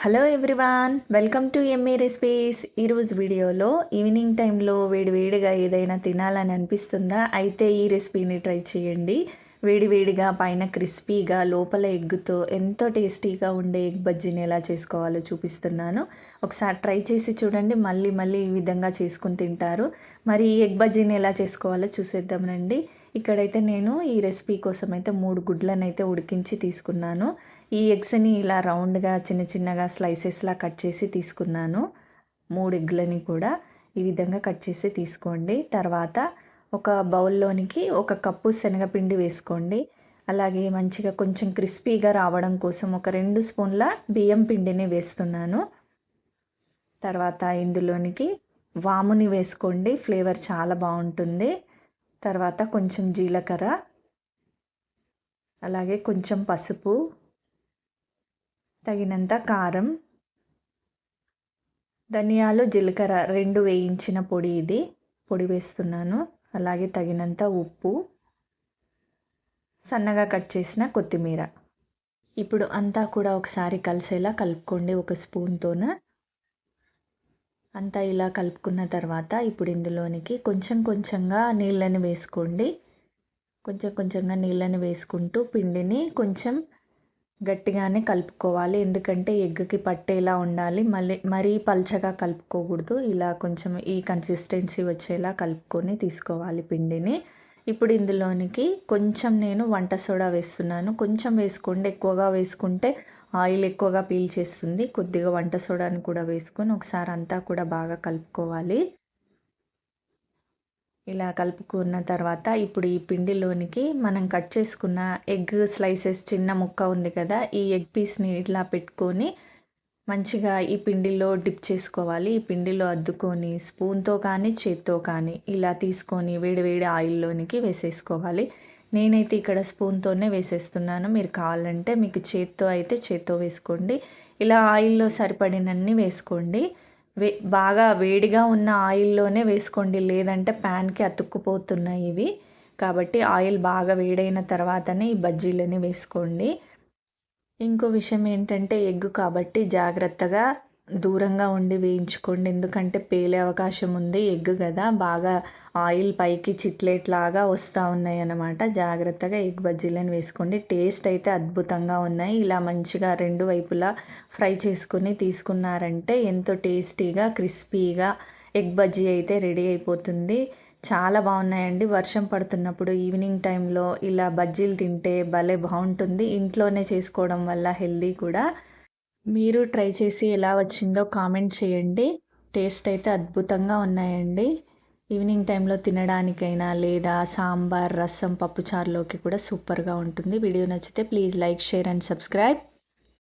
Hello everyone, welcome to Emmy recipes. ఈరోజు వీడియోలో evening టైంలో వేడివేడిగా ఏదైనా తినాలని అనిపిస్తుందా? అయితే ఈ రెసిపీని ట్రై చేయండి. వేడివేడిగా పైన క్రిస్పీగా లోపల ఎగ్గుతో ఎంతో టేస్టీగా ఉండే ఎగ్ బజ్జీని ఎలా చేసుకోవాలో చూపిస్తున్నాను. ఒకసారి ట్రై చేసి చూడండి, మళ్ళీ మళ్ళీ ఈ విధంగా చేసుకుని తింటారు. మరి ఈ ఎగ్ బజ్జీని ఎలా చేసుకోవాలో చూసేద్దాం రండి. ఇక్కడైతే నేను ఈ రెసిపీ కోసం అయితే 3 గుడ్లను అయితే ఉడికించి తీసుకున్నాను. ఈ ఎగ్స్ని ఇలా రౌండ్గా చిన్న చిన్నగా స్లైసెస్లా కట్ చేసి తీసుకున్నాను. 3 ఎగ్లని కూడా ఈ విధంగా కట్ చేసి తీసుకోండి. తర్వాత ఒక బౌల్లోనికి 1 కప్పు శనగపిండి వేసుకోండి. అలాగే మంచిగా కొంచెం క్రిస్పీగా రావడం కోసం ఒక 2 స్పూన్ల బియ్యం పిండిని వేస్తున్నాను. తర్వాత ఇందులోనికి వాముని వేసుకోండి, ఫ్లేవర్ చాలా బాగుంటుంది. తర్వాత కొంచెం జీలకర్ర, అలాగే కొంచెం పసుపు, తగినంత కారం, ధనియాలు జీలకర్ర 2 వేయించిన పొడి, ఇది పొడి వేస్తున్నాను. అలాగే తగినంత ఉప్పు, సన్నగా కట్ చేసిన కొత్తిమీర. ఇప్పుడు అంతా కూడా ఒకసారి కలిసేలా కలుపుకోండి ఒక స్పూన్తోన. అంతా ఇలా కలుపుకున్న తర్వాత ఇప్పుడు ఇందులోనికి కొంచెం కొంచెంగా నీళ్ళని వేసుకోండి. కొంచెం కొంచెంగా నీళ్ళని వేసుకుంటూ పిండిని కొంచెం గట్టిగానే కలుపుకోవాలి. ఎందుకంటే ఎగ్కి పట్టేలా ఉండాలి, మరీ పల్చగా కలుపుకోకూడదు. ఇలా కొంచెం ఈ కన్సిస్టెన్సీ వచ్చేలా కలుపుకొని తీసుకోవాలి పిండిని. ఇప్పుడు ఇందులోనికి కొంచెం నేను వంట సోడా వేస్తున్నాను. కొంచెం వేసుకోండి, ఎక్కువగా వేసుకుంటే ఆయిల్ ఎక్కువగా పీల్చేస్తుంది. కొద్దిగా వంట సోడాని కూడా వేసుకొని ఒకసారి అంతా కూడా బాగా కలుపుకోవాలి. ఇలా కలుపుకున్న తర్వాత ఇప్పుడు ఈ పిండిలోనికి మనం కట్ చేసుకున్న ఎగ్ స్లైసెస్ చిన్న ముక్క ఉంది కదా, ఈ ఎగ్ పీస్ని ఇట్లా పెట్టుకొని మంచిగా ఈ పిండిలో డిప్ చేసుకోవాలి. ఈ పిండిలో అద్దుకొని స్పూన్తో కానీ చేత్తో కానీ ఇలా తీసుకొని వేడి ఆయిల్లోనికి వేసేసుకోవాలి. నేనైతే ఇక్కడ స్పూన్తోనే వేసేస్తున్నాను. మీరు కావాలంటే మీకు చేత్తో అయితే చేత్తో వేసుకోండి. ఇలా ఆయిల్లో సరిపడినన్ని వేసుకోండి. బాగా వేడిగా ఉన్న ఆయిల్లోనే వేసుకోండి, లేదంటే ప్యాన్కి అతుక్కుపోతున్నాయి ఇవి. కాబట్టి ఆయిల్ బాగా వేడైన తర్వాతనే ఈ బజ్జీలని వేసుకోండి. ఇంకో విషయం ఏంటంటే ఎగ్ కాబట్టి జాగ్రత్తగా దూరంగా ఉండి వేయించుకోండి. ఎందుకంటే పేలే అవకాశం ఉంది, ఎగ్ కదా, బాగా ఆయిల్ పైకి చిట్లేట్లాగా వస్తూ ఉన్నాయి అన్నమాట. జాగ్రత్తగా ఎగ్ బజ్జీలను వేసుకోండి. టేస్ట్ అయితే అద్భుతంగా ఉన్నాయి. ఇలా మంచిగా 2 వైపులా ఫ్రై చేసుకొని తీసుకున్నారంటే ఎంతో టేస్టీగా క్రిస్పీగా ఎగ్ బజ్జీ అయితే రెడీ అయిపోతుంది. చాలా బాగున్నాయండి. వర్షం పడుతున్నప్పుడు ఈవినింగ్ టైంలో ఇలా బజ్జీలు తింటే భలే బాగుంటుంది. ఇంట్లోనే చేసుకోవడం వల్ల హెల్దీ కూడా. మీరు ట్రై చేసి ఎలా వచ్చిందో కామెంట్ చేయండి. టేస్ట్ అయితే అద్భుతంగా ఉన్నాయండి. ఈవినింగ్ టైంలో తినడానికైనా లేదా సాంబార్, రసం, పప్పుచారులోకి కూడా సూపర్గా ఉంటుంది. వీడియో నచ్చితే please like, share and subscribe.